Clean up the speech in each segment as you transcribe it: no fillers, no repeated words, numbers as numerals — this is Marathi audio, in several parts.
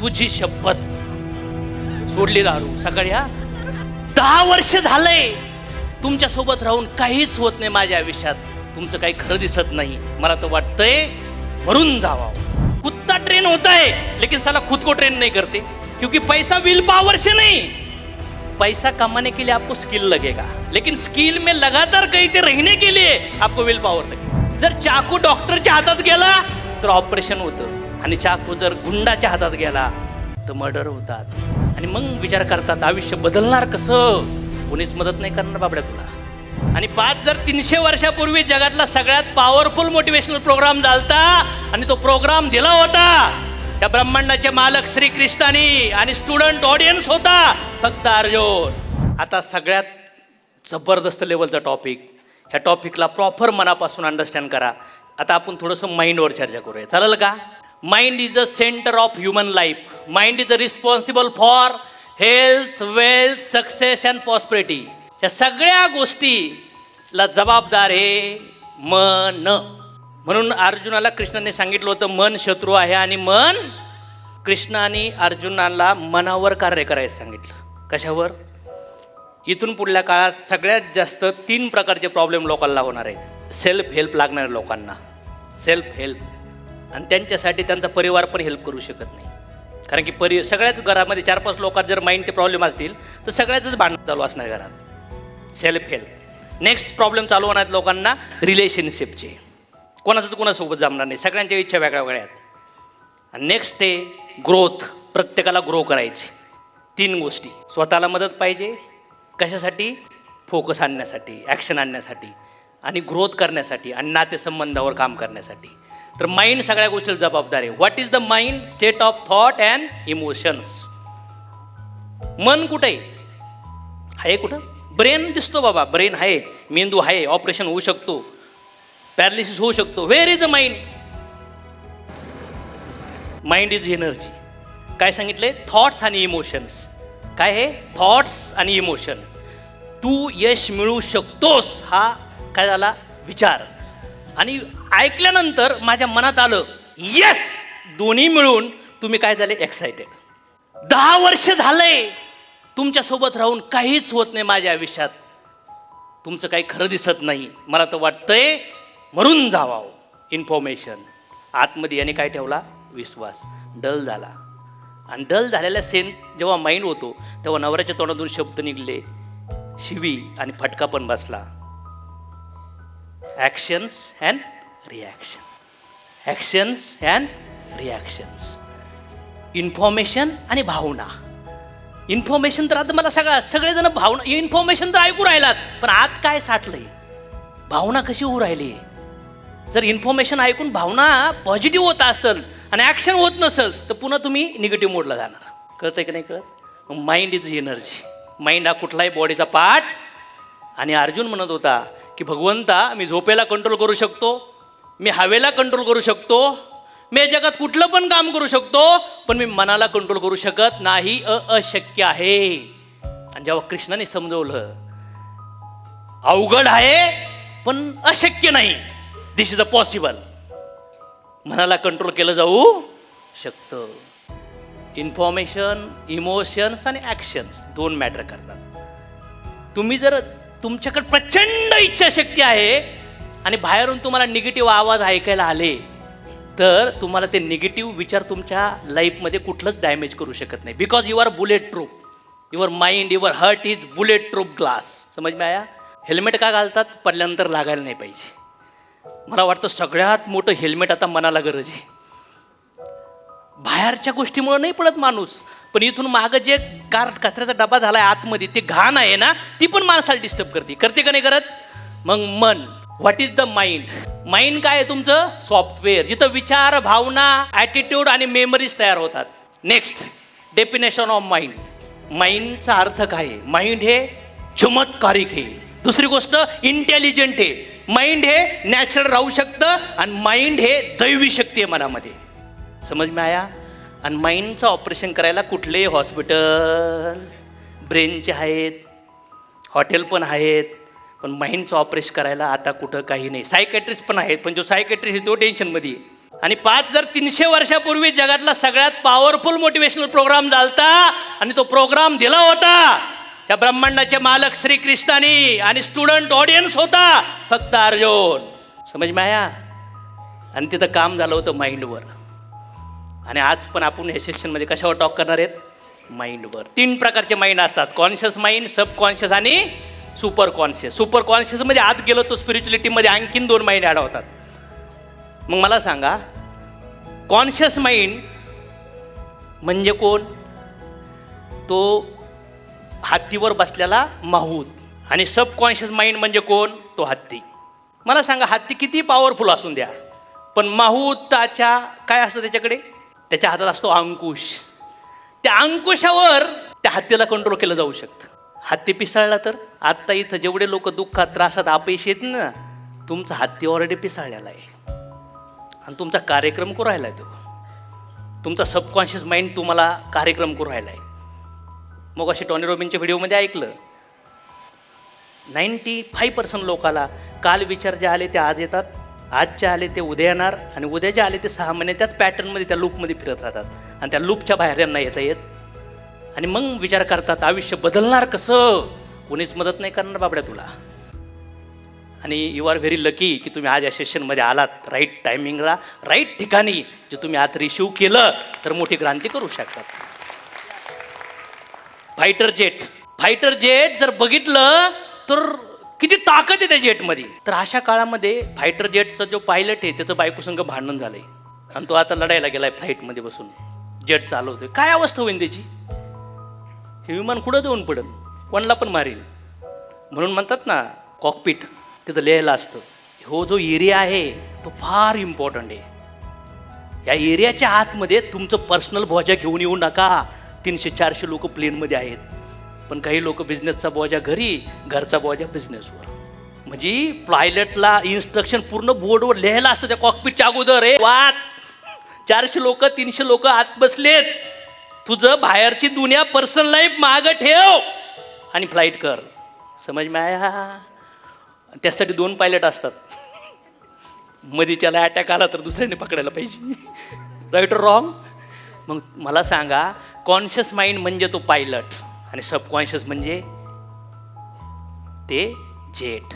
तुझी शपथ सोडली दारू सकाळी. 10 वर्ष झालंय तुमच्या सोबत राहून काहीच होत नाही माझ्या आयुष्यात. तुमचं काही खरं दिसत नाही. मला तर वाटतंय मरून जावावं. कुत्ता ट्रेन होता है लेकिन साला खुद को ट्रेन नहीं करते, क्योंकि पैसा विल पावर से नहीं. पैसा कमाने के लिए आपको स्किल लगेगा, लेकिन स्किल में लगातार कहीं ते रहने के लिए आपको विल पावर लगेगा. जर चाकू डॉक्टरच्या हातात गेला तर ऑपरेशन होतं, आणि चाकू जर गुंडाच्या हातात गेला तर मर्डर होतात. आणि मग विचार करतात आयुष्य बदलणार कसं. कोणीच मदत नाही करणार बाबड्या तुला. आणि 5300 वर्षापूर्वी जगातला सगळ्यात पॉवरफुल मोटिवेशनल प्रोग्राम झालता, आणि तो प्रोग्राम दिला होता त्या ब्रह्मांडाचे मालक श्री कृष्णानी, आणि स्टुडंट ऑडियन्स होता फक्त अर्जुन. आता सगळ्यात जबरदस्त लेवलचा टॉपिक, ह्या टॉपिकला प्रॉपर मनापासून अंडरस्टँड करा. आता आपण थोडंसं माइंडवर चर्चा करूया, चालेल का? Mind is the centre of human life. Mind is the responsible for health, wealth, success and prosperity. या सगळ्या गोष्टीला जबाबदार आहे मन. म्हणून अर्जुनाला कृष्णाने सांगितलं होतं मन शत्रू आहे, आणि मन कृष्णाने अर्जुनाला मनावर कार्य करायला सांगितलं. कशावर? इथून पुढल्या काळात सगळ्यात जास्त 3 प्रकारचे प्रॉब्लेम लोकांना होणार आहेत. सेल्फ हेल्प लागणाऱ्या लोकांना, सेल्फ हेल्प, आणि त्यांच्यासाठी त्यांचा परिवार पण हेल्प करू शकत नाही. कारण की सगळ्याच घरामध्ये 4-5 लोकांत जर माइंडचे प्रॉब्लेम असतील तर सगळ्याच भांडण चालू असणार घरात. Self help. नेक्स्ट प्रॉब्लेम चालू होणार लोकांना रिलेशनशिपचे. कोणाचं तर कोणासोबत जमणार नाही, सगळ्यांच्या इच्छा वेगळ्या वेगळ्या आहेत. आणि नेक्स्ट आहे ग्रोथ. प्रत्येकाला ग्रो करायची. 3 गोष्टी. स्वतःला मदत पाहिजे, कशासाठी? फोकस आणण्यासाठी, ॲक्शन आणण्यासाठी, आणि ग्रोथ करण्यासाठी, आणि नातेसंबंधावर काम करण्यासाठी. तर माइंड सगळ्या गोष्टीला जबाबदार आहे. What is the mind? State of thought and emotions. मन कुठे आहे? कुठं? ब्रेन दिसतो बाबा, ब्रेन आहे, मेंदू आहे, ऑपरेशन होऊ शकतो, पॅरालिसिस होऊ शकतो. Where is a mind? Mind is energy. काय सांगितलंय? थॉट्स आणि इमोशन्स. काय हे? थॉट्स आणि इमोशन. तू यश मिळवू शकतोस, हा काय झाला? विचार. आणि ऐकल्यानंतर माझ्या मनात आलं येस, दोन्ही मिळून तुम्ही काय झाले? एक्सायटेड. 10 वर्ष झालंय तुमच्यासोबत राहून काहीच होत नाही माझ्या आयुष्यात. तुमचं काही खरं दिसत नाही. मला तर वाटतंय मरून जावावं. इन्फॉर्मेशन आतमध्ये, याने काय ठेवला? विश्वास. डल झाला. आणि डल झालेला सेन जेव्हा माइंड होतो तेव्हा नवऱ्याच्या तोंडातून शब्द निघले, शिवी, आणि फटका पण बसला. Actions and reaction. Actions and reactions. Information आणि भावना. इन्फॉर्मेशन तर आता मला सगळेजण भावना, इन्फॉर्मेशन तर ऐकू राहिलात, पण आत काय साठलंय? भावना कशी होऊ राहिली? जर इन्फॉर्मेशन ऐकून भावना पॉझिटिव्ह होत असेल आणि ॲक्शन होत नसेल तर पुन्हा तुम्ही निगेटिव्ह मोडला जाणार. कळतंय की नाही कळत? Mind is energy. माइंड हा कुठलाही बॉडीचा पार्ट. आणि अर्जुन म्हणत होता की भगवंता, मी झोपेला कंट्रोल करू शकतो, मी हवेला कंट्रोल करू शकतो, मी जगात कुठलं पण काम करू शकतो, पण मी मनाला कंट्रोल करू शकत नाही. अशक्य आहे. आणि जेव्हा कृष्णाने समजवलं अवघड आहे पण अशक्य नाही, दिस इज अ पॉसिबल, मनाला कंट्रोल केलं जाऊ शकतं. इन्फॉर्मेशन, इमोशन्स आणि ॲक्शन्स 2 मॅटर करतात. तुम्ही जर तुमच्याकडे प्रचंड इच्छाशक्ती आहे आणि बाहेरून तुम्हाला निगेटिव्ह आवाज ऐकायला आले तर तुम्हाला ते निगेटिव्ह विचार तुमच्या लाईफमध्ये कुठलंच डॅमेज करू शकत नाही. Because you are bulletproof. Your mind, your heart is bulletproof glass. समज में आया? हेल्मेट का घालतात? पडल्यानंतर लागायला नाही पाहिजे. मला वाटतं सगळ्यात मोठं हेल्मेट आता मनाला गरज आहे. बाहेरच्या गोष्टीमुळे नाही पडत माणूस, पण इथून मागं जे कचऱ्याचा डबा झालाय आतमध्ये, ते घाण आहे ना, ती पण माणसाला डिस्टर्ब करते का नाही करत? मग मन. What is the mind? Mind काय आहे? तुमचं सॉफ्टवेअर, जिथं विचार, भावना, ॲटिट्यूड आणि मेमरीज तयार होतात. Next, definition of mind. माइंडचा अर्थ काय आहे? माइंड हे चमत्कारिक आहे. दुसरी गोष्ट, इंटेलिजंट आहे. माइंड हे नॅचरल राहू शकतं, आणि माइंड हे दैवी शक्ती आहे मनामध्ये. समज में आया? आणि माइंडचं ऑपरेशन करायला कुठलेही हॉस्पिटल, ब्रेनचे आहेत, हॉटेल पण आहेत, पण माइंडचं ऑपरेशन करायला आता कुठं काही नाही. सायकॅट्रिस्ट पण आहेत, पण जो सायकॅट्रिस्ट आहे तो टेन्शनमध्ये आहे. आणि 5300 वर्षापूर्वी जगातला सगळ्यात पॉवरफुल मोटिवेशनल प्रोग्राम झालता आणि तो प्रोग्राम दिला होता त्या ब्रह्मांडाचे मालक श्रीकृष्णाने आणि स्टुडंट ऑडियन्स होता फक्त अर्जुन. समज माया. आणि तिथं काम झालं होतं माइंडवर. आणि आज पण आपण या सेशनमध्ये कशावर टॉक करणार आहेत? माइंडवर. 3 प्रकारचे माइंड असतात, कॉन्शियस माइंड, सबकॉन्शियस आणि सुपर कॉन्शियस. सुपर कॉन्शियसमध्ये आत गेलो तो स्पिरिच्युअलिटीमध्ये आणखीन 2 माइंड ॲड होतात. मग मला सांगा, कॉन्शियस माइंड म्हणजे कोण? तो हत्तीवर बसलेला माहूत. आणि सबकॉन्शियस माइंड म्हणजे कोण? तो हत्ती. मला सांगा, हत्ती किती पॉवरफुल असून द्या, पण माहूताच्या काय असतं त्याच्याकडे? त्याच्या हातात असतो अंकुश. त्या अंकुशावर त्या हत्तीला कंट्रोल केलं जाऊ शकतं. हत्ती पिसाळला तर आत्ता इथं जेवढे लोक दुःखात त्रासात अपयशी आहेत ना, तुमचा हत्ती ऑलरेडी पिसाळलेला आहे आणि तुमचा कार्यक्रम करू राहिला आहे. तो तुमचा सबकॉन्शियस माइंड तुम्हाला कार्यक्रम करू राहिला आहे. मग अशी टॉनी रॉबिन्सच्या व्हिडिओमध्ये ऐकलं, 95% लोकाला काल विचार जे आले ते आज येतात, आजचे आले ते उद्या येणार आणि उद्या जे आले ते 6 महिने त्याच पॅटर्नमध्ये त्या लूपमध्ये फिरत राहतात आणि त्या लूपच्या बाहेर त्यांना येता येत. आणि मग विचार करतात आयुष्य बदलणार कसं? कोणीच मदत नाही करणार बाबड्या तुला. आणि यू आर व्हेरी लकी की तुम्ही आज या सेशनमध्ये आलात राईट टायमिंगला, राईट ठिकाणी. जे तुम्ही आज रिसिव्ह केलं तर मोठी क्रांती करू शकतात. फायटर जेट जर बघितलं तर किती ताकद आहे त्या जेटमध्ये. तर अशा काळामध्ये फायटर जेटचा जो पायलट आहे त्याचं बायकोसंग भांडण झालंय आणि तो आता लढायला गेलाय फ्लाईटमध्ये बसून, जेट चालवतोय. काय अवस्था होईल त्याची? हे विमान कुठं देऊन पडेल, कोणाला पण मारेल. म्हणून म्हणतात ना, कॉकपिट तिथं लिहायला असतं, हो जो एरिया आहे तो फार इम्पॉर्टंट आहे. या एरियाच्या आतमध्ये तुमचं पर्सनल बोजा घेऊन येऊ नका. 300-400 लोक प्लेनमध्ये आहेत, पण काही लोक बिझनेसचा बोजा घरी, घरचा बोजा बिझनेसवर. म्हणजे पायलटला इन्स्ट्रक्शन पूर्ण बोर्डवर लिहायला असतं त्या कॉकपिटच्या अगोदर. रे वाच, 400 लोक 300 लोक आत बसलेत, तुझं बाहेरची दुनिया पर्सनल लाईफ मागं ठेव आणि फ्लाईट कर. समज माया. त्यासाठी 2 पायलट असतात. मध्ये त्याला अटॅक आला तर दुसऱ्याने पकडायला पाहिजे. राईट और रॉंग? मग मला सांगा, कॉन्शियस माइंड म्हणजे तो पायलट आणि सबकॉन्शियस म्हणजे ते जेट.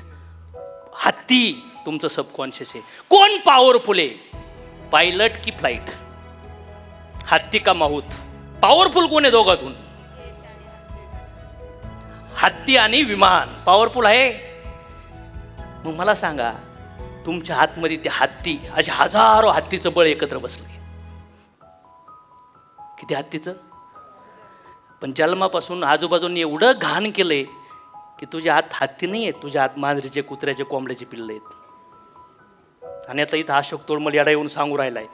हत्ती तुमचं सबकॉन्शियस आहे. कोण पॉवरफुल आहे, पायलट की फ्लाईट? हत्ती का माहूत? पॉवरफुल कोण आहे दोघातून? हत्ती आणि विमान पॉवरफुल आहे. मग मला सांगा, तुमच्या आतमध्ये ते हत्ती, असे हजारो हत्तीचं बळ एकत्र बसले. किती हत्तीचं? पण जन्मापासून आजूबाजूने एवढं घाण केलंय की तुझ्या आत हत्ती नाही आहेत, तुझ्या आत मांजरीचे, कुत्र्याचे, कोंबड्याचे पिल्ले आहेत. आणि आता इथं अशोक तोळमल याडा येऊन सांगू राहिलाय,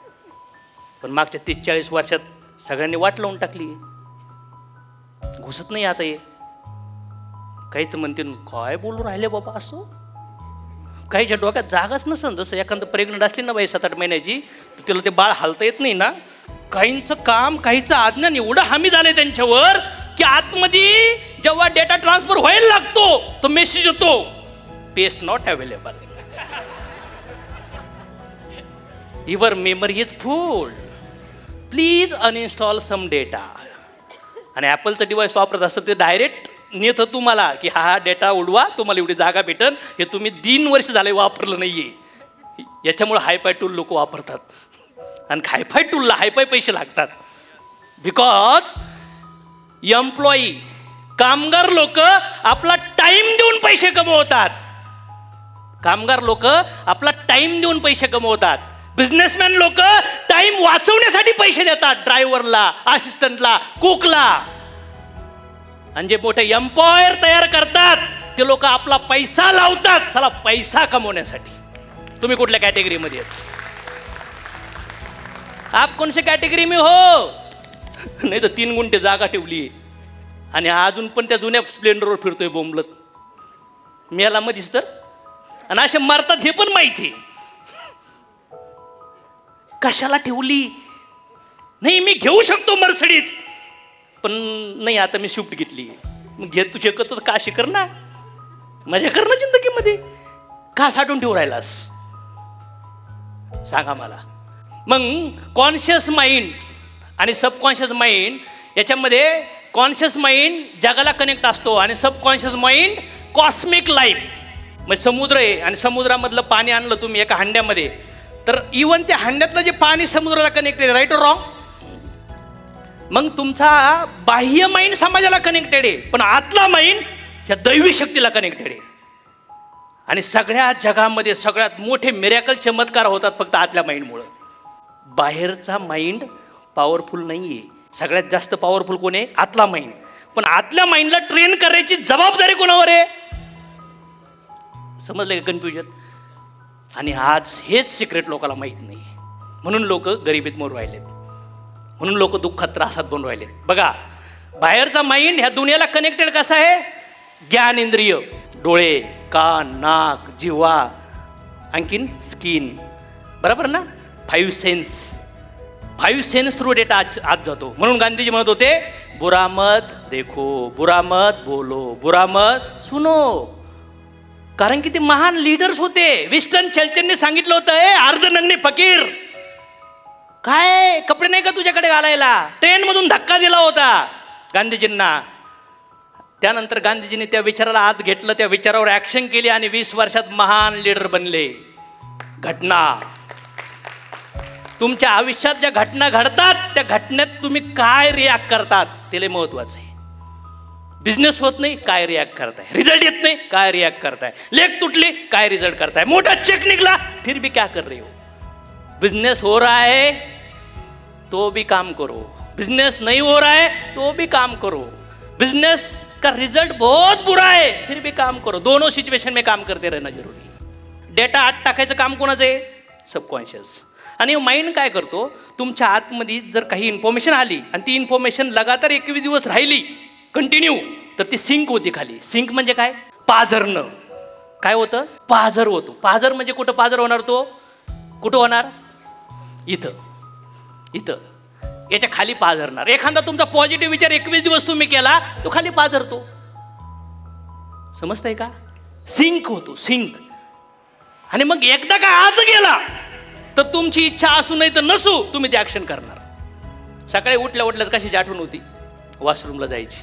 पण मागच्या 30-40 वर्षात सगळ्यांनी वाट लावून टाकली. घुसत नाही आता हे. काही तर म्हणते काय बोलू राहिले बाबा असं. काहीच्या डोक्यात जागाच नसन. जसं एखादं प्रेग्नंट असली ना बाई 7-8 महिन्याची, तर तिला ते बाळ हालता येत नाही ना. काहींचं काम, काहीचं आज्ञान एवढं हमी झालंय त्यांच्यावर की आतमध्ये जेव्हा डेटा ट्रान्सफर व्हायला लागतो तो मेसेज येतो, space not available, your memory is full, please uninstall some data. आणि ॲपलचं डिव्हाइस वापरत असतं ते डायरेक्ट नेत तुम्हाला की हा डेटा उडवा, तुम्हाला एवढी जागा भेटल. हे तुम्ही 3 वर्ष झाले वापरलं नाहीये. याच्यामुळे हायफाय टूल लोक वापरतात आणि हायफाय टूलला हायफाय पैसे लागतात. बिकॉज एम्प्लॉई, कामगार लोक आपला टाइम देऊन पैसे कमवतात. कामगार लोक आपला टाइम देऊन पैसे कमवतात. बिझनेसमॅन लोक टाइम वाचवण्यासाठी पैसे देतात, ड्रायव्हरला, असिस्टंटला, कुकला. आणि जे मोठे एम्प्लॉयर तयार करतात ते लोक आपला पैसा लावतात चला पैसा कमवण्यासाठी. तुम्ही कुठल्या कॅटेगरीमध्ये आहेत? आप कौन से कॅटेगरी में हो? नाही तर 3 गुंठे जागा ठेवली आणि अजून पण त्या जुन्या स्प्लेंडरवर फिरतोय बोंबलत. मेला मधीच तर. आणि असे मरतात हे पण माहिती. कशाला ठेवली? नाही मी घेऊ शकतो मर्सिडीज, पण नाही आता मी स्विफ्ट घेतली. मग घेत तू शकत तर काशी कर ना, मजा कर ना जिंदगीमध्ये. का साठवून ठेवू राहिलास? सांगा मला. मग कॉन्शियस माइंड आणि सबकॉन्शियस माइंड याच्यामध्ये कॉन्शियस माइंड जगाला कनेक्ट असतो आणि सबकॉन्शियस माइंड कॉस्मिक लाईफ. म्हणजे समुद्र आहे आणि समुद्रामधलं पाणी आणलं तुम्ही एका हंड्यामध्ये, तर इवन त्या हंड्यातलं जे पाणी समुद्राला कनेक्टेड, राईट और रॉंग? मग तुमचा बाह्य माइंड समाजाला कनेक्टेड आहे, पण आतला माइंड ह्या दैवी शक्तीला कनेक्टेड आहे. आणि सगळ्या जगामध्ये सगळ्यात मोठे मिरॅकल चमत्कार होतात फक्त आतल्या माइंडमुळं. बाहेरचा माइंड पॉवरफुल नाही आहे. सगळ्यात जास्त पॉवरफुल कोण आहे? आतला माइंड. पण आतल्या माइंडला ट्रेन करायची जबाबदारी कोणावर आहे? समजलं का कन्फ्युजन? आणि आज हेच सिक्रेट लोकांना माहीत नाही, म्हणून लोक गरिबीत मरू राहिलेत, म्हणून लोक दुःखात त्रासात बनून राहिलेत. बघा, बाहेरचा माइंड ह्या दुनियाला कनेक्टेड कसा आहे? ज्ञान इंद्रिय, डोळे, कान, नाक, जिव्हा, आणखीन स्किन, बरोबर ना? 5 सेन्स थ्रू डेटा आत जातो. म्हणून गांधीजी म्हणत होते, बुरा मत देखो, बुरा मत बोलो, बुरा मत सुनो. कारण की ते महान लीडर्स होते. विस्टन चर्चिलने सांगितलं होतं, अर्धनग्ने फकीर, काय कपडे नाही का तुझ्याकडे घालायला? ट्रेनमधून धक्का दिला होता गांधीजींना. त्यानंतर गांधीजींनी त्या विचाराला आत घेतलं, त्या विचारावर ॲक्शन केली आणि 20 वर्षात महान लीडर बनले. घटना, तुमच्या आयुष्यात ज्या घटना घडतात त्या घटनेत तुम्ही काय रिॲक्ट करतात ते लय महत्वाचं आहे. बिझनेस होत नाही, काय रिॲक्ट करताय? रिझल्ट येत नाही, काय रिॲक्ट करताय? लेख तुटली, काय रिझल्ट करताय? मोठा चेक निकला, फिर भी क्या कर रहे हो? बिजनेस हो रहा है तो भी काम करो, बिजनेस नहीं हो रहा है तो भी काम करो, बिजनेस का रिजल्ट बहुत बुरा है फिर भी काम करो. दोनों सिच्युएशन में काम करते रहना जरूरी. डेटा आत टाकायचं काम कोणाचं आहे? सबकॉन्शियस. आणि माइंड काय करतो? तुमच्या आतमध्ये जर काही इन्फॉर्मेशन आली आणि ती इन्फॉर्मेशन लगातार 21 दिवस राहिली कंटिन्यू, तर ती सिंक होती खाली. सिंक म्हणजे काय? पाझरणं. काय होतं? पाझर होतो. पाझर म्हणजे कुठं पाझर होणार? तो कुठं होणार? इथं, इथं, याच्या खाली पाझरणार. एखादा तुमचा पॉझिटिव्ह विचार 21 दिवस तुम्ही केला, तो खाली पाझरतो. समजतंय का? सिंक होतो, सिंक. आणि मग एकदा का आत गेला तर तुमची इच्छा असू नाही तर नसू, तुम्ही ते ॲक्शन करणार. सकाळी उठल्या उठल्याच कशाची आठवण होती? वॉशरूमला जायची.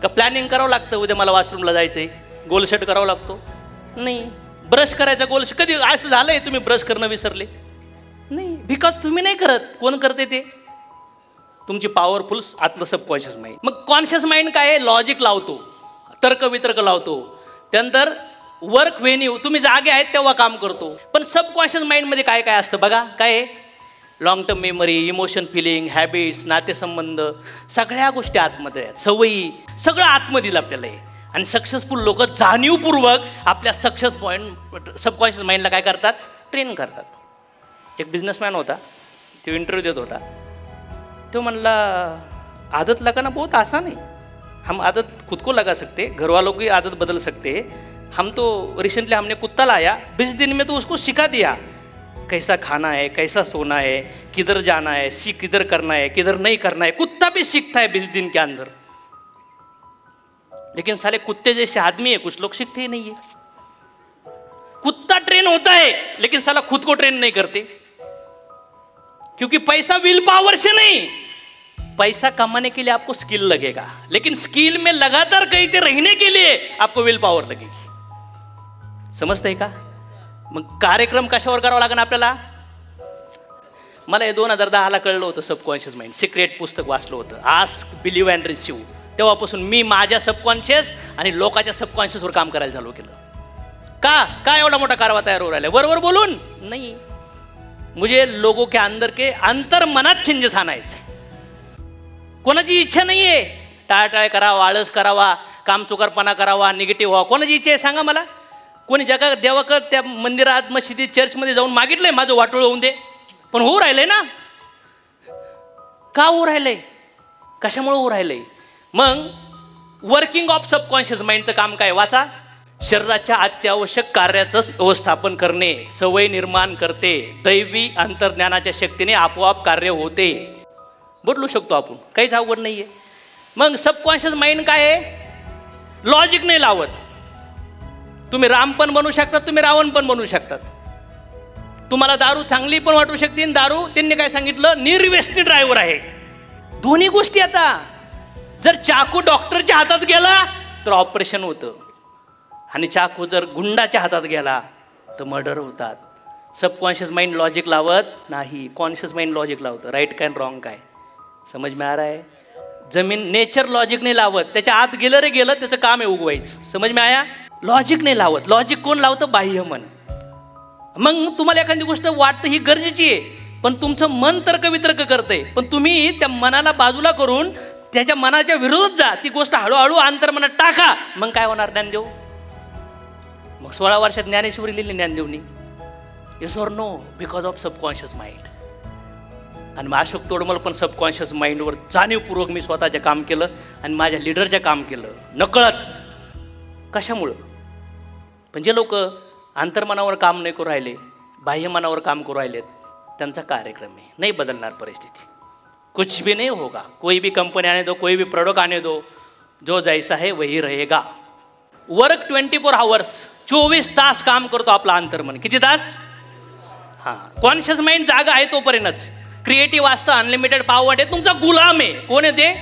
का प्लॅनिंग करावं लागतं, उद्या मला वॉशरूमला जायचं आहे, गोल सेट करावा लागतो? नाही. ब्रश करायचा गोल, कधी असं झालंय तुम्ही ब्रश करणं विसरले? नाही, बिकॉज तुम्ही नाही करत. कोण करते ते? तुमची पॉवरफुल आतलं सबकॉन्शियस माइंड. मग कॉन्शियस माइंड काय आहे? लॉजिक लावतो, तर्क वितर्क लावतो. त्यानंतर वर्क व्हेन्यू, तुम्ही जागे आहेत तेव्हा काम करतो. पण सबकॉन्शियस माइंडमध्ये काय काय असतं बघा? काय आहे? Long term memory, emotion, feeling, habits, नातेसंबंध, सगळ्या गोष्टी आतमध्ये आहेत. सवयी, सगळं आतमध्ये आपल्याला आहे. आणि सक्सेसफुल लोक जाणीवपूर्वक आपल्या सक्सेस पॉईंट सबकॉन्शियस माइंडला काय करतात? ट्रेन करतात. एक बिझनेसमॅन होता, तो इंटरव्ह्यू देत होता. तो म्हणला, आदत लगाना बहुत आसान है, हम आदत खुद को लगा सकते, घर वालों की आदत बदल सकते. हम तो रिसेंटली हमने कुत्ता लाया, 20 दिन में तो उसको सिखा दिया कैसा खाना है, कैसा सोना है, किधर जाना है, किधर करना है, किधर नहीं करना है. कुत्ता भी सीखता है 20 दिन के अंदर. लेकिन साले कुत्ते जैसे आदमी है, कुछ लोग सीखते ही नहीं है. कुत्ता ट्रेन होता है लेकिन साला खुद को ट्रेन नहीं करते. क्योंकि पैसा विल पावर से नहीं, पैसा कमाने के लिए आपको स्किल लगेगा, लेकिन स्किल में लगातार कहीं ते रहने के लिए आपको विल पावर लगेगी. समजतंय का? मग कार्यक्रम कशावर करावा लागेल आपल्याला? मला हे 2010ला कळलं होतं सबकॉन्शियस माइंड. सिक्रेट पुस्तक वाचलं होतं, आस्क, बिलीव्ह अँड रिसीव्ह. तेव्हापासून मी माझ्या सबकॉन्शियस आणि लोकांच्या सबकॉन्शियसवर काम करायला चालू केलं. का एवढा मोठा कारवा तयार होऊ राहिला? वरवर बोलून नाही, मुझे लोगों के अंदर के अंतर मनात चेंजेस आणायचे. कोणाची इच्छा नाही आहे टाळटाळ करावा, आळस करावा, कामचुकारपणा करावा, निगेटिव्ह व्हावा. कोणाची इच्छा आहे सांगा मला? कोणी जगा देवाकडे त्या मंदिरात, मशिदीत, चर्चमध्ये जाऊन मागितलंय माझं वाटोळं होऊन दे? पण होऊ राहिलंय ना. का होऊ राहिलंय? कशामुळे होऊ राहिलंय? मग वर्किंग ऑफ सबकॉन्शियस माइंडचं काम काय? वाचा. शरीराच्या अत्यावश्यक कार्याचं व्यवस्थापन करणे, सवय निर्माण करते, दैवी अंतर्ज्ञानाच्या शक्तीने आपोआप कार्य होते. बदलू शकतो आपण, काहीच अवघड नाही आहे. मग सबकॉन्शियस माइंड काय आहे? लॉजिक नाही लावत. तुम्ही राम पण बनू शकतात, तुम्ही रावण पण बनू शकतात. तुम्हाला दारू चांगली पण वाटू शकते आणि दारू त्यांनी काय सांगितलं निर्व्यसनी ड्रायव्हर आहे. दोन्ही गोष्टी. आता जर चाकू डॉक्टरच्या हातात गेला तर ऑपरेशन होतं आणि चाकू जर गुंडाच्या हातात गेला तर मर्डर होतात. सबकॉन्शियस माइंड लॉजिक लावत नाही, कॉन्शियस माइंड लॉजिक लावतं. राईट काय रॉंग काय समज में आ रहा है. जमीन नेचर लॉजिक नाही लावत, त्याच्या आत गेलं रे गेलं, त्याचं काम आहे उगवायचं. समज में आया. लॉजिक नाही लावत. लॉजिक कोण लावतं? बाह्य मन. मग तुम्हाला एखादी गोष्ट वाटतं ही गरजेची आहे, पण तुमचं मन तर्कवितर्क करतंय, पण तुम्ही त्या मनाला बाजूला करून त्याच्या मनाच्या विरोधात जा. ती गोष्ट हळूहळू अंतर्मनात टाका. मग काय होणार? ज्ञानदेव. मग 16 वर्षात ज्ञानेश्वरी लिहिली ज्ञानदेवनी. Yes or no? Because of subconscious mind. आणि मग अशोक तोडमल पण सबकॉन्शियस माइंडवर जाणीवपूर्वक मी स्वतःचं काम केलं आणि माझ्या लिडरचं काम केलं नकळत. कशामुळं? पण जे लोक अंतर्मनावर काम नाही करू राहिले, बाह्य मनावर काम करू राहिलेत, त्यांचा कार्यक्रम आहे. नाही बदलणार परिस्थिती. कुछ भी नहीं होगा. कोई भी कंपनी आने दो, कोई भी प्रोडक्ट आने दो, जो जैसा है वही रहेगा. वर्क 24 आवर्स, 24 तास काम करतो आपला अंतर्मन. किती तास? हां. कॉन्शियस माइंड जागा आहे तोपर्यंतच. क्रिएटिव्ह असतं, अनलिमिटेड पॉवर आहे. तुमचा गुलाम आहे. कोण आहे ते?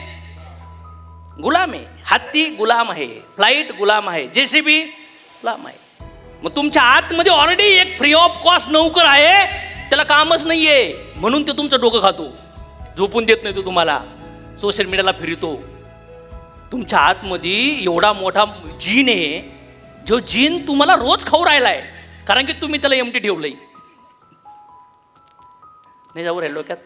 गुलाम आहे. हत्ती गुलाम आहे, फ्लाईट गुलाम आहे, JCB गुलाम आहे. मग तुमच्या आतमध्ये ऑलरेडी एक फ्री ऑफ कॉस्ट नोकर आहे, त्याला कामच नाही आहे म्हणून ते तुमचं डोकं खातो, झोपून देत नाही तो तुम्हाला, सोशल मीडियाला फिरतो. तुमच्या आतमध्ये एवढा मोठा जीन आहे, जो जीन तुम्हाला रोज खाऊ राहिला आहे, कारण की तुम्ही त्याला एमटी ठेवलंय. नाही जाऊ राहिलो डोक्यात.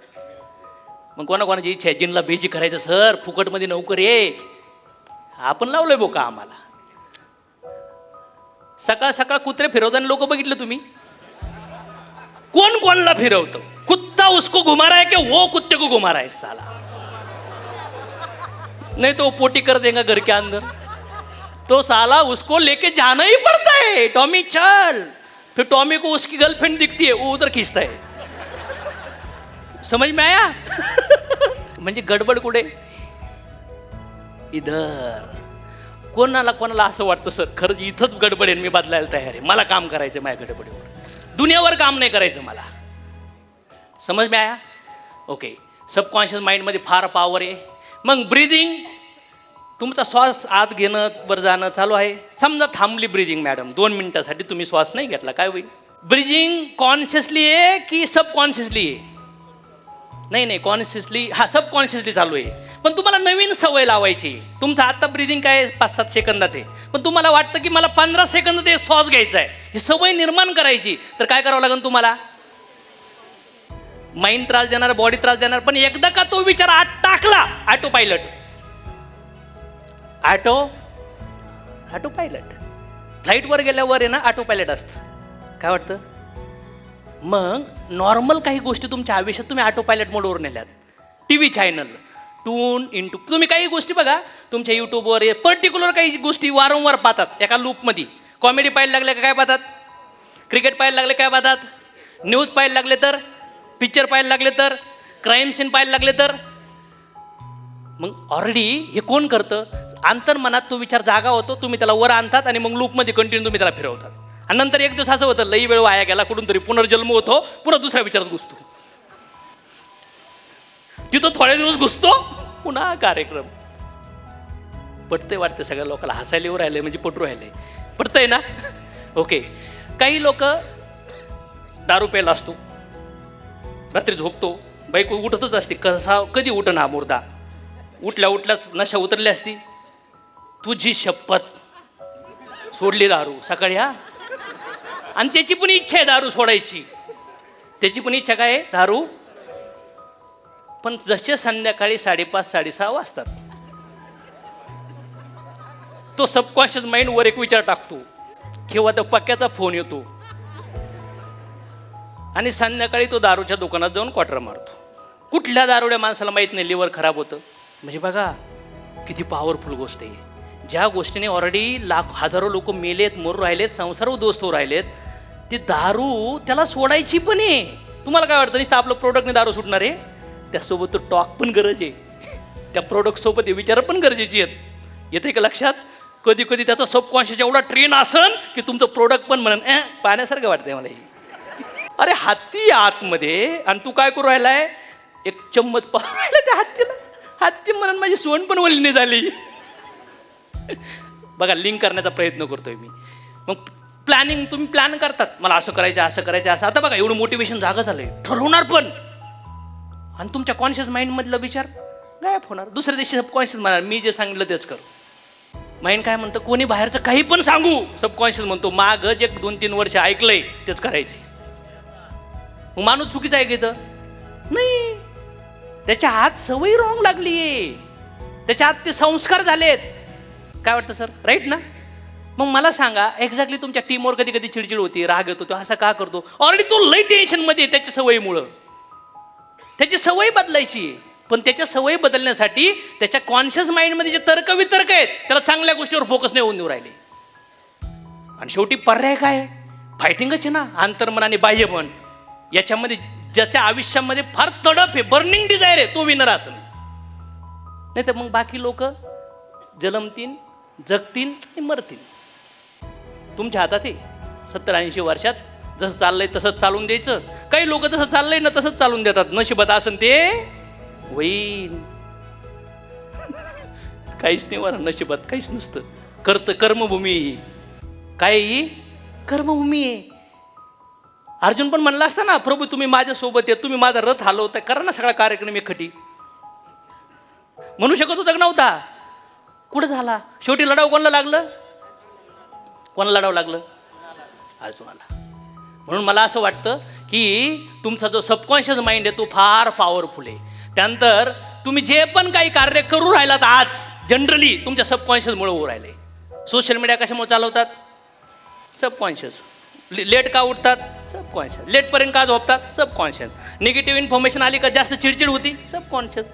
मग कोणाकोणाची इच्छा आहे जिनला बेजी करायचं, सर फुकटमध्ये नोकरी आहे, आपण लावलोय बोका आम्हाला. सकाळ सकाळ कुत्रे फिरवताना लोक बघितले तुम्ही? कोण कोणला फिरवतं? कुत्ता उसको घुमा रहा है कि वो कुत्ते को घुमा रहा है साला? नहीं तो पोटी कर देगा घर के अंदर, तो साला उसको लेके जाना ही पड़ता है. टॉमी चल. फिर टॉमी को उसकी गर्लफ्रेंड दिखती है, वो उधर खींचता है. समझ में आया? म्हणजे गडबड कुठे? इधर. कोणाला कोणाला असं वाटतं सर खरंच इथंच गडबड आहे, मी बदलायला तयार आहे, मला काम करायचं माझ्या गडबडीवर, दुनियावर काम नाही करायचं मला. समज में आया? ओके. सबकॉन्शियस माइंडमध्ये फार पॉवर आहे. मग ब्रीदिंग, तुमचा श्वास आत घेणं वर जाणं चालू आहे. समजा थांबली ब्रीदिंग मॅडम 2 मिनिटासाठी, तुम्ही श्वास नाही घेतला, काय होईल? ब्रीदिंग कॉन्शियसली आहे की सबकॉन्शियसली आहे? नाही कॉन्शियसली. हा, सबकॉन्शियसली चालू आहे. पण तुम्हाला नवीन सवय लावायची. तुमचं आता ब्रीदिंग काय 5-7 सेकंदात आहे, पण तुम्हाला वाटतं की मला 15 सेकंदात एक श्वास घ्यायचा आहे. ही सवय निर्माण करायची. तर काय करावं लागेल तुम्हाला? माइंड त्रास देणार, बॉडी त्रास देणार, पण एकदा का तो विचार आत टाकला, ऑटो पायलट. Autopilot. फ्लाईटवर गेल्यावर आहे ना ऑटो पायलट असतं. काय वाटतं? मग नॉर्मल काही गोष्टी तुमच्या आयुष्यात तुम्ही ऑटो पायलट मोडवर नेल्यात. TV चॅनल टून इंटू, तुम्ही काही गोष्टी बघा तुमच्या यूट्यूबवर, पर्टिक्युलर काही गोष्टी वारंवार पाहतात एका लूपमध्ये. कॉमेडी पाहायला लागले का काय पाहतात? क्रिकेट पाहायला लागले काय पाहतात? न्यूज पाहायला लागले तर? पिक्चर पाहायला लागले तर? क्राईम सीन पाहायला लागले तर? मग ऑलरेडी हे कोण करतं? अंतर्मनात तो विचार जागा होतो, तुम्ही त्याला वर आणतात आणि मग लूपमध्ये कंटिन्यू तुम्ही त्याला फिरवतात. आणि नंतर एक दिवस असं होतं, लई वेळ वाया गेला, कुठून तरी पुनर्जन्म होतो, पुन्हा दुसऱ्या विचारात घुसतो, तिथं थोडे दिवस घुसतो, पुन्हा कार्यक्रम. पटतंय वाटतं सगळ्या लोकांना, हसायला येऊ राहिले म्हणजे पटू राहिले. पटतंय ना? ओके. काही लोक दारू प्यायला असतो, रात्री झोपतो, बायको उठतच असते, कधी उठण हा मुर्दा, उठल्याच नशा उतरली असती. तुझी शपथ सोडली दारू सकाळी. हा, आणि त्याची पण इच्छा आहे दारू सोडायची, त्याची पण इच्छा काय आहे? दारू. पण जसे संध्याकाळी 5:30-6:30 वाजतात, तो सबकॉन्शियस माइंड वर एक विचार टाकतो किंवा तो पक्क्याचा फोन येतो आणि संध्याकाळी तो दारूच्या दुकानात जाऊन क्वार्टर मारतो. कुठल्या दारुड्या माणसाला माहीत नाही लिव्हर खराब होतं. म्हणजे बघा किती पॉवरफुल गोष्ट आहे. ज्या गोष्टीने ऑलरेडी हजारो लोक मेलेत, मरू राहिलेत, संसार उद्ध्वस्त होऊ राहिलेत, ती दारू त्याला सोडायची पण आहे. तुम्हाला काय वाटतं नुसतं आपलं प्रोडक्टने दारू सुटणार आहे? त्यासोबत तो टॉक पण गरज आहे, त्या प्रोडक्टसोबत हे विचार पण गरजेची आहेत. येते का लक्षात? कधी कधी त्याचा सबकॉन्शियस एवढा ट्रेन असन की तुमचं प्रोडक्ट पण म्हणून पाहण्यासारखं वाटतंय मला. अरे हत्ती आतमध्ये आणि तू काय करू राहिलाय? एक चम्मच पाहू राहिला त्या हत्तीला. हत्ती म्हणून माझी सोन पण वल्ली नाही झाली. बघा, लिंक करण्याचा प्रयत्न करतोय मी. मग प्लॅनिंग, तुम्ही प्लॅन करतात, मला असं करायचं असं करायचं असं. आता बघा, एवढं मोटिवेशन जागा झालंय, ठरवणार पण, आणि तुमच्या कॉन्शियस माइंडमधला विचार गायब होणार. दुसऱ्या दिवशी सबकॉन्शियस म्हणणार मी जे सांगितलं तेच कर. माइंड काय म्हणतं, कोणी बाहेरचं काही पण सांगू, सबकॉन्शियस म्हणतो माग जे 2-3 वर्ष ऐकलंय तेच करायचंय. मग माणूस चुकीचा आहे घेतं नाही, त्याच्या हात सवयी रॉंग लागलीये, त्याच्या हात ते संस्कार झालेत. काय वाटतं सर, राईट ना? मग मला सांगा, एक्झॅक्टली तुमच्या टीमवर कधी कधी चिडचिड होती, राग येतो, तो असा का करतो? ऑलरेडी तो लई टेन्शनमध्ये त्याच्या सवयीमुळं. त्याची सवय बदलायची, पण त्याच्या सवयी बदलण्यासाठी त्याच्या कॉन्शियस माइंडमध्ये जे तर्कवितर्क आहेत त्याला चांगल्या गोष्टीवर फोकस नाही होऊन देऊ राहिले. आणि शेवटी पर्याय काय? फायटिंगच आहे ना, अंतर्मन आणि बाह्यमन याच्यामध्ये. ज्याच्या आयुष्यामध्ये फार तडप आहे, बर्निंग डिझायर आहे, तो विनर असेल. नाही तर मग बाकी लोक जन्मतील, जगतील आणि मरतील. तुमच्या हातात आहे. 70-80 वर्षात जसं चाललंय तसंच चालून द्यायचं. काही लोक तसं चाललंय ना तसंच चालून देतात. नशिबात असन ते होईल. काहीच नाही बरं, नशिबात काहीच नसतं. कर्मभूमी, काय कर्मभूमी आहे. अर्जुन पण म्हणला असता ना, प्रभू तुम्ही माझ्यासोबत आहे, तुम्ही माझा रथ हलवताय, करा ना सगळा कार्यक्रम एकखटी. म्हणू शकत होता का नव्हता? कुठं झाला? शेवटी लढाव कोणाला लागलं? कोणाला लढावं लागलं? अर्जुनाला. म्हणून मला असं वाटतं की तुमचा जो सबकॉन्शियस माइंड आहे तो फार पॉवरफुल आहे. त्यानंतर तुम्ही जे पण काही कार्य करू राहिलात आज, जनरली तुमच्या सबकॉन्शियसमुळे होऊ राहिले. सोशल मीडिया कशामुळे चालवतात? सबकॉन्शियस. लेट का उठतात? सबकॉन्शियस. लेटपर्यंत का झोपतात? सबकॉन्शियस. निगेटिव्ह इन्फॉर्मेशन आली का जास्त चिडचिड होती? सबकॉन्शियस.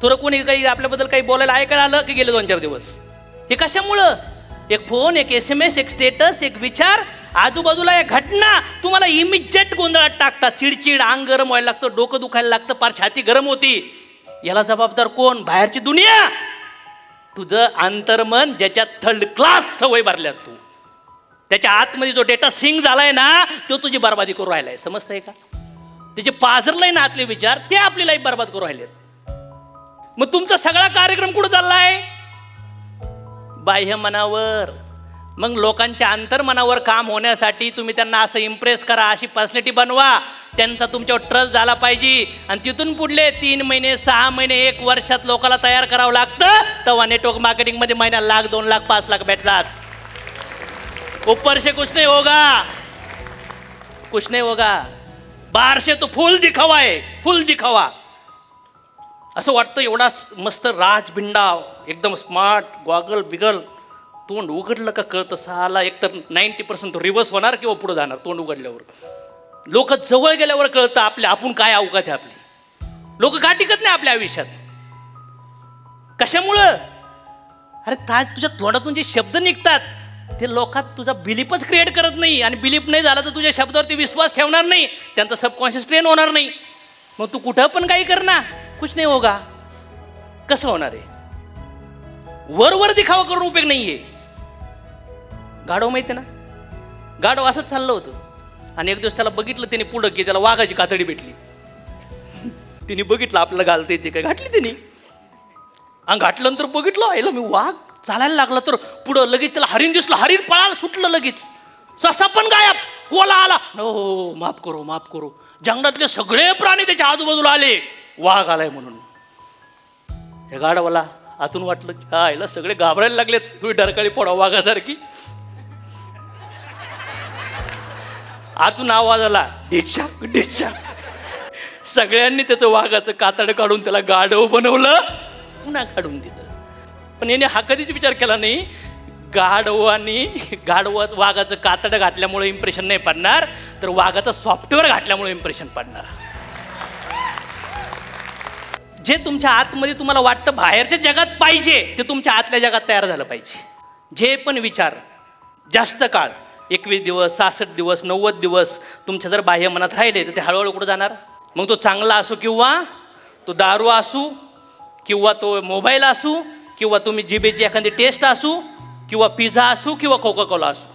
थोडं कोणी काही आपल्याबद्दल काही बोलायला ऐकायला आलं की गेले 2-4 दिवस. हे कशामुळं? एक फोन, एक SMS, एक स्टेटस, एक विचार, आजूबाजूला एक घटना तुम्हाला इमिजिएट गोंधळात टाकतात. चिडचिड, अंग गरम व्हायला लागतं, डोकं दुखायला लागतं, पार छाती गरम होती. याला जबाबदार कोण? बाहेरची दुनिया. तुझं अंतर्मन ज्याच्यात थर्ड क्लास सवय भरल्यात, तू त्याच्या आतमध्ये जो डेटा सिंक झालाय ना, तो तुझी बर्बादी करू राहिलाय. समजतंय का? त्याचे पाझरलाय ना आतले विचार, ते आपली लाईफ बर्बाद करू राहिलेत. मग तुमचा सगळा कार्यक्रम कुठं चाललाय? बाह्य मनावर. मग लोकांच्या अंतर्मनावर काम होण्यासाठी तुम्ही त्यांना असं इम्प्रेस करा, अशी पर्सनॅलिटी बनवा, त्यांचा तुमच्यावर ट्रस्ट झाला पाहिजे. आणि तिथून पुढले 3 महिने, 6 महिने, 1 वर्षात लोकांना तयार करावं लागतं. तेव्हा नेटवर्क मार्केटिंगमध्ये महिन्याला 1 लाख, 2 लाख, 5 लाख भेटतात. ऊपर से कुछ नहीं होगा, कुछ नहीं होगा. बाहर से तो फुल दिखावा है, फुल दिखावा. असं वाटतं एवढा मस्त राजबिंडा, एकदम स्मार्ट, गॉगल बिगल, तोंड उघडलं का कळतं साला. एकतर 90% रिव्हर्स होणार किंवा पुढे जाणार तोंड उघडल्यावर. लोक जवळ गेल्यावर कळतं आपण काय अवकात आहे आपली. लोक का टिकत नाही आपल्या आयुष्यात? कशामुळं? अरे तुझ्या तोंडातून जे शब्द निघतात ते लोकात तुझा बिलीपच क्रिएट करत नाही. आणि बिलीप नाही झाला तर तुझ्या शब्दावरती विश्वास ठेवणार नाही, त्यांचा सबकॉन्शियस ट्रेन होणार नाही. मग तू कुठं पण काही कर ना, कुछ नाही होगा. कसं होणार आहे? वर दिखावा करून उपयोग नाहीये. गाढव माहिती ना, गाढव असंच चाललं होतं. आणि एक दिवस त्याला बघितलं त्याने पुढं की त्याला वाघाची कातडी भेटली. तिने बघितलं आपल्याला घालता येते काय, घातली तिने. आणि घातल्यानंतर बघितलं आईला मी वाघ चालायला लागला, तर पुढं लगेच त्याला हरिण दिसलं, हरिण पळायला सुटलं लगेच. ससा पण गायब, कोला आला, हो माफ करो माफ करो. जंगलातले सगळे प्राणी त्याच्या आजूबाजूला आले, वाघ आलाय म्हणून. हे गाढवाला आतून वाटलं आईला सगळे घाबरायला लागलेत, तुम्ही डरकाळी पडा वाघासारखी. आतून आवाज आला ढिच्चाक ढिच्चाक. सगळ्यांनी त्याचं वाघाचं कातड काढून त्याला गाढव बनवलं, पुन्हा काढून दिलं. पण याने हा कधीच विचार केला नाही, वाघाचं कातड घातल्यामुळे इम्प्रेशन नाही पडणार, तर वाघाचं सॉफ्टवेअर घातल्यामुळे इम्प्रेशन पडणार. जे तुमच्या आतमध्ये तुम्हाला वाटतं बाहेरच्या जगात पाहिजे ते तुमच्या आतल्या जगात तयार झालं पाहिजे. जे पण विचार जास्त काळ 21 दिवस, 66 दिवस, 90 दिवस तुमच्या जर बाह्य मनात राहिले तर ते हळूहळू कुठं जाणार? मग तो चांगला असो किंवा तो दारू असू किंवा तो मोबाईल असू किंवा तुम्ही जिभेची एखादी टेस्ट असू किंवा पिझ्झा असू किंवा कोका कोला असू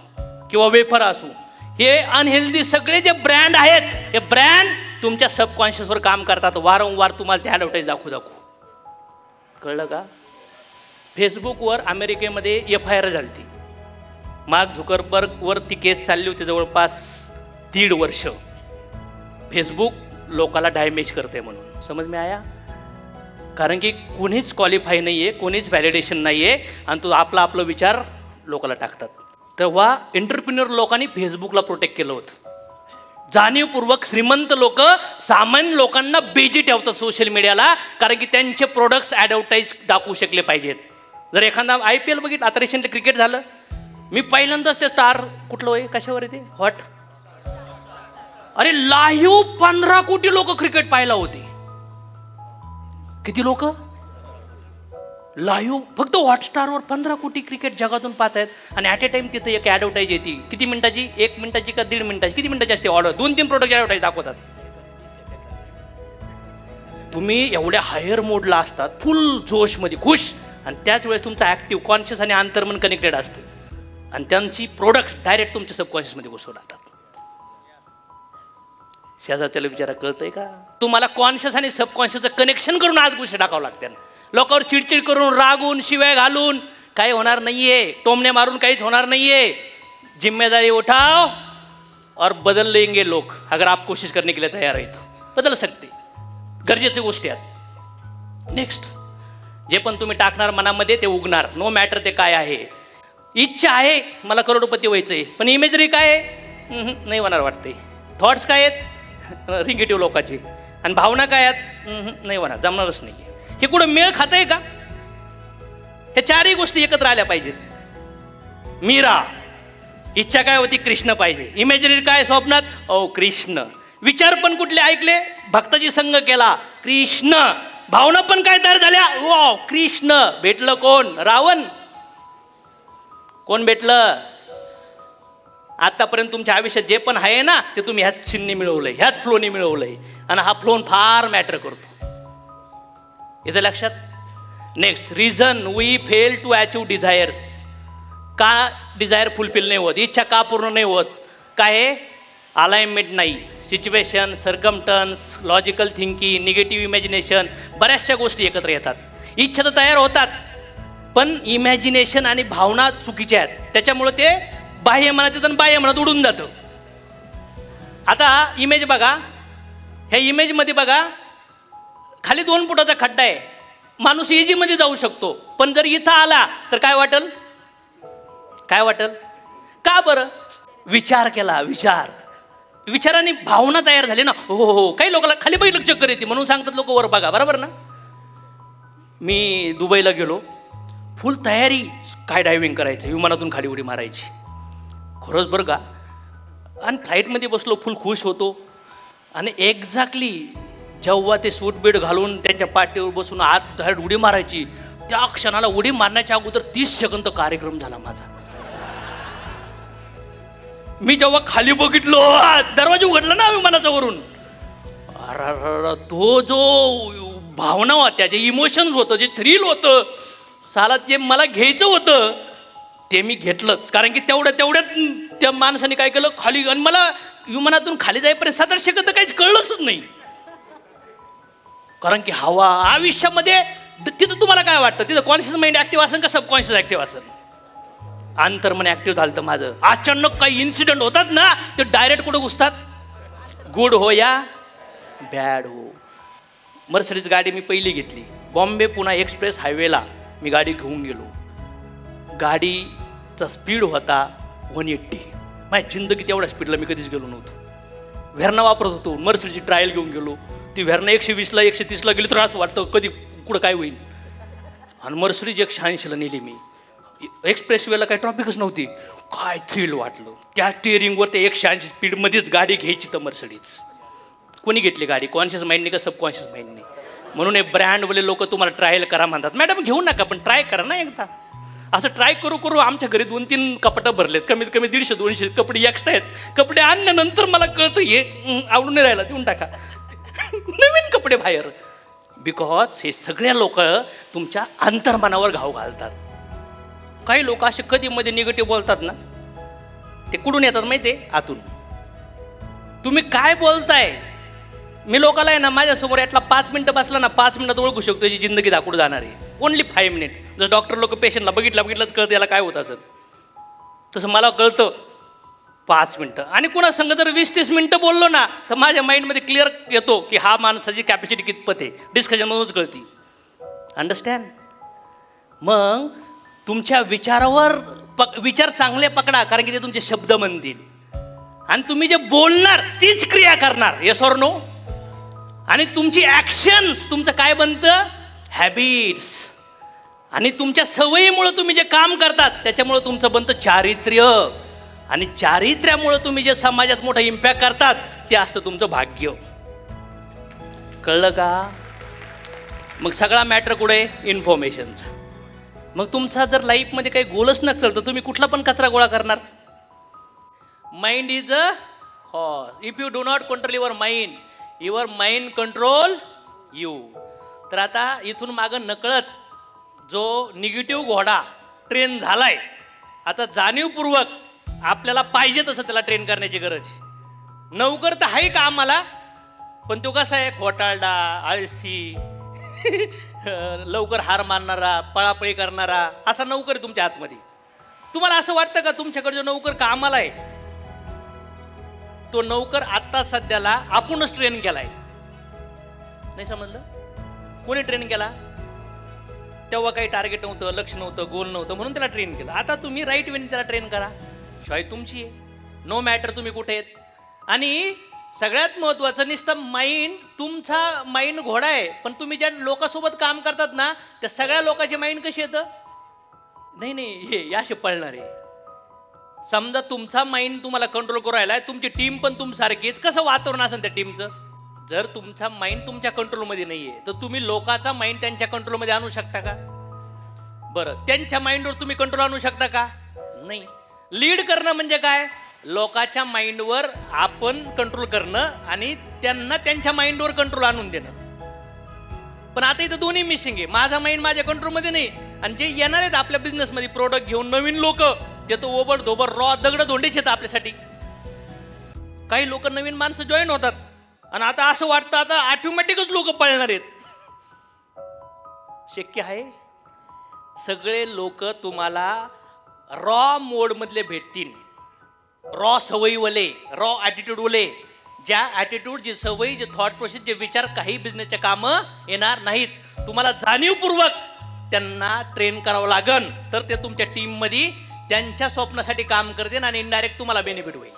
किंवा वेफर असू हे अनहेल्दी सगळे जे ब्रँड आहेत, हे ब्रँड तुमच्या सबकॉन्शियसवर काम करतात. वारंवार तुम्हाला ते ॲडव्हर्टाईज दाखवू. कळलं का? फेसबुकवर अमेरिकेमध्ये FIR झाली ती. मार्क झुकरबर्गवर ती केस चालली होती जवळपास 1.5 वर्ष. फेसबुक लोकाला डॅमेज करते म्हणून. समज में आया? कारण की कोणीच क्वालिफाय नाही आहे, कोणीच व्हॅलिडेशन नाही आहे, आणि तो आपला विचार लोकाला टाकतात. तेव्हा एंटरप्रिन्युअर लोकांनी फेसबुकला प्रोटेक्ट केलं होतं. जाणीवपूर्वक श्रीमंत लोक सामान्य लोकांना बेजी ठेवतात सोशल मीडियाला, कारण की त्यांचे प्रोडक्ट्स ॲडव्हर्टाईज दाखवू शकले पाहिजेत. जर एखादा IPL बघितलं, आता रिसेंटली क्रिकेट झालं, मी पहिल्यांदाच ते स्टार कुठलं आहे कशावर आहे ते हॉट, अरे लाईव्ह 15 कोटी लोक क्रिकेट पाहायला होते. किती लोक लाईव्ह? फक्त हॉटस्टारवर 15 कोटी क्रिकेट जगातून पाहत आहेत. आणि ॲट ए टाइम तिथे एक ॲडव्हर्टाईज येते. किती मिनिटाची? 1 मिनिटाची का 1.5 मिनिटाची? किती मिनिटाची असते ऑर्डर? 2-3 प्रोडक्ट ॲडव्हर्टाईज दाखवतात. तुम्ही एवढ्या हायर मोडला असतात, फुल जोशमध्ये खुश, आणि त्याच वेळेस तुमचा ॲक्टिव्ह कॉन्शियस आणि अंतर्मन कनेक्टेड असते, आणि त्यांची प्रोडक्ट डायरेक्ट तुमच्या सबकॉन्शियसमध्ये घुसवून राहतात. शेजारच्याला विचारा, कळतंय का? तुम्हाला कॉन्शियस आणि सबकॉन्शियसचं कनेक्शन करून आज गोष्टी टाकावं लागते. लोकांवर चिडचिड करून, रागून, शिवाय घालून काही होणार नाहीये. टोमणे मारून काहीच होणार नाहीये. जिम्मेदारी उठाव और बदल लेंगे लोग, अगर आप कोशिश करने के लिए तैयार आहे तो बदल सकते. गरजेच्या गोष्टी आहेत. नेक्स्ट, जे पण तुम्ही टाकणार मनामध्ये ते उगणार. नो मॅटर ते काय आहे. इच्छा आहे मला करोडपती व्हायचंय, पण इमेजरी काय आहे? नाही होणार वाटते. थॉट्स काय आहेत? रिंगेटिव्ह लोकांची. आणि भावना काय आहेत? नाही होणार, जमणारच नाही. हे कुठं मेळ खातंय का? हे चारही गोष्टी एकत्र आल्या पाहिजेत. मीरा, इच्छा काय होती? कृष्ण पाहिजे. इमेजरी काय स्वप्नात? ओ कृष्ण. विचार पण कुठले ऐकले? भक्ताची संग केला, कृष्ण. भावना पण काय तयार झाल्या? ओ कृष्ण. भेटलं कोण? रावण. कोण भेटलं? आतापर्यंत तुमच्या आयुष्यात जे पण आहे ना, ते तुम्ही ह्याच चिन्नी मिळवलंय, ह्याच फ्लोनी मिळवलंय, आणि हा फ्लोन फार मॅटर करतो. इथं लक्षात. Next, reason we fail to achieve desires. का डिझायर फुलफिल नाही होत? इच्छा का पूर्ण नाही होत? काय? अलाइनमेंट नाही. Situation, circumstance, logical thinking, negative imagination, बऱ्याचशा गोष्टी एकत्र येतात. इच्छा तर तयार होतात, पण इमॅजिनेशन आणि भावना चुकीच्या आहेत. त्याच्यामुळे ते बाह्य मनात येतं आणि बाह्य मनात उडून जातं. आता इमेज बघा. ह्या इमेजमध्ये बघा, खाली 2 फुटाचा खड्डा आहे. माणूस इजीमध्ये जाऊ शकतो, पण जर इथं आला तर काय वाटेल? काय वाटेल? का बरं? विचार केला. विचाराने भावना तयार झाली ना. हो. काही लोकांना खाली बघितलं चक्कर येते, म्हणून सांगतात लोक वर बघा. बरोबर ना? मी दुबईला गेलो, फुल तयारी, स्काय डायव्हिंग करायचं, विमानातून खाली उडी मारायची. खरंच बरं का. आणि फ्लाईटमध्ये बसलो, फुल खुश होतो. आणि एक्झॅक्टली जेव्हा ते सूट बीट घालून त्यांच्या पाठीवर बसून आत डायरेक्ट उडी मारायची, त्या क्षणाला उडी मारण्याच्या अगोदर 30 सेकंद कार्यक्रम झाला माझा. मी जेव्हा खाली बघितलो, दरवाजा उघडला ना विमानाचा वरून, अरे तो जो भावना होत्या, जे इमोशन्स होतं, जे थ्रिल होतं, साला जे मला घ्यायचं होतं ते मी घेतलंच. कारण की तेवढ्यात त्या माणसाने काय केलं, खाली, आणि मला विमानातून खाली जाईपर्यंत 7-8 सेकंद काहीच कळलंच नाही. कारण की हवा आयुष्यामध्ये, तिथं तुम्हाला काय वाटतं? तिथं कॉन्शियस माइंड ऍक्टिव्ह असेल का सबकॉन्शियस ऍक्टिव्ह असेल? अंतर्मन ऍक्टिव्ह झालं माझं. अचानक काही इन्सिडेंट होतात ना, ते डायरेक्ट कुठं घुसतात? गुड हो या बॅड हो. मर्सिडीज गाडी मी पहिली घेतली. बॉम्बे पुणा एक्सप्रेस हायवेला मी गाडी घेऊन गेलो. गाडीचा स्पीड होता 180. माझ्या जिंदगीत एवढ्या स्पीडला मी कधीच गेलो नव्हतो. व्हेर्ना वापरत होतो. मर्सिडीची ट्रायल घेऊन गेलो. ती व्हेर्ना 120ला 130ला गेली तर असं वाटतं कधी कुठं काय होईल. आणि मर्सिडीज 180ला नेली मी. एक्सप्रेस वेला काही ट्रॉफिकच नव्हती. काय थ्रिल वाटलं. त्या स्टिअरिंगवर ते 180 स्पीडमध्येच गाडी घ्यायची. तर मर्सिडीज कोणी घेतली गाडी? कॉन्शियस माइंडने का सबकॉन्शियस माइंडने? म्हणून हे ब्रँडवाले लोक तुम्हाला ट्रायल करा म्हणतात. मॅडम घेऊ नका, पण ट्राय करा ना एकदा. असं ट्राय करू आमच्या घरी 2-3 कपडं भरलेत. कमीत कमी 150-200 कपडे एक्स्ट्रा आहेत. कपडे आणल्यानंतर मला कळतं हे आवडून नाही राहिला, देऊन टाका. नवीन कपडे बाहेर. बिकॉज हे सगळे लोक तुमच्या अंतर्मनावर घाव घालतात. काही लोक असे कधी मध्ये निगेटिव्ह बोलतात ना, ते कुठून येतात माहिती आहे? आतून. तुम्ही काय बोलताय, मी लोकाला आहे ना माझ्यासमोर यातला 5 मिनिटं बसला ना 5 मिनिटात ओळखू शकतो याची जिंदगी दाखवून जाणार आहे. Only 5 minute. जर डॉक्टर लोक पेशंटला बघितलंच कळतं याला काय होत असेल, तसं मला कळतं 5 मिनिटं. आणि कुणा संग जर 20-30 मिनिटं बोललो ना तर माझ्या माइंडमध्ये क्लिअर येतो की हा माणसाची कॅपॅसिटी कितपत आहे. डिस्कशनमधूनच कळती. अंडरस्टँड. मग तुमच्या विचारावर विचार चांगले पकडा, कारण की ते तुमचे शब्द म्हणतील आणि तुम्ही जे बोलणार तीच क्रिया करणार. Yes or no. आणि तुमची ॲक्शन्स, तुमचं काय बनतं? हॅबिट्स. आणि तुमच्या सवयीमुळं तुम्ही जे काम करतात त्याच्यामुळं तुमचं बनतं चारित्र्य. आणि चारित्र्यामुळं तुम्ही जे समाजात मोठा इम्पॅक्ट करतात ते असतं तुमचं भाग्य. कळलं का? मग सगळा मॅटर कुठे? इन्फॉर्मेशनचा. मग तुमचा जर लाईफमध्ये काही गोलच नसेल तर तुम्ही कुठला पण कचरा गोळा करणार. Mind is a horse. If you do not control your mind control you. तर आता इथून मागं नकळत जो निगेटिव्ह घोडा ट्रेन झालाय, आता जाणीवपूर्वक आपल्याला पाहिजे तसं त्याला ट्रेन करण्याची गरज. नौकर तर आहे का आम्हाला, पण तो कसा आहे? खोटारडा, आळशी, लवकर हार मानणारा, पळापळी करणारा, असा नौकर आहे तुमच्या आतमध्ये. तुम्हाला असं वाटतं का तुमच्याकडे जो नौकर कामाला आहे तो नौकर आत्ता सध्याला आपणच ट्रेन केलाय? नाही समजलं? कोणी ट्रेन केला? तेव्हा काही टार्गेट नव्हतं, लक्ष नव्हतं, गोल नव्हतं, म्हणून त्याला ट्रेन केलं. आता तुम्ही राईट वेने त्याला ट्रेन करा. चॉईस तुमची आहे. नो मॅटर तुम्ही कुठे आहेत. आणि सगळ्यात महत्त्वाचं नुसतं माइंड, तुमचा माइंड घोडा आहे, पण तुम्ही ज्या लोकांसोबत काम करतात ना त्या सगळ्या लोकांचे माइंड कसे येतं? नाही हे याशी पळणार आहे. समजा तुमचा माइंड तुम्हाला कंट्रोल करू राहिला, तुमची टीम पण तुमसारखीच, कसं वातावरण असेल त्या टीमचं? जर तुमचा माइंड तुमच्या कंट्रोलमध्ये नाही आहे तर तुम्ही लोकांचा माइंड त्यांच्या कंट्रोलमध्ये आणू शकता का? बरं, त्यांच्या माइंडवर तुम्ही कंट्रोल आणू शकता का? नाही. लीड करणं म्हणजे काय? लोकांच्या माइंडवर आपण कंट्रोल करणं आणि त्यांना त्यांच्या माइंडवर कंट्रोल आणून देणं. पण आता इथं दोन्ही मिसिंग आहे. माझा माइंड माझ्या कंट्रोलमध्ये नाही आणि जे येणार आहेत आपल्या बिझनेसमध्ये प्रोडक्ट घेऊन नवीन लोक, ते तर ओबड धोबड रॉ दगड धोंडेच येतात आपल्यासाठी. काही लोक नवीन माणसं जॉईन होतात आणि आता असं वाटतं आता ऑटोमॅटिकच लोक पळणार आहेत. शक्य आहे? सगळे लोक तुम्हाला रॉ मोडमधले भेटतील. रॉ सवयीवले, रॉ ॲटिट्यूडवले, ज्या ॲटिट्यूड, जी सवयी, जे थॉट प्रोसेस, जे विचार काही बिझनेसचे कामं येणार नाहीत. तुम्हाला जाणीवपूर्वक त्यांना ट्रेन करावं लागन, तर ते तुमच्या टीममध्ये त्यांच्या स्वप्नासाठी काम करतील आणि इनडायरेक्ट तुम्हाला बेनिफिट होईल.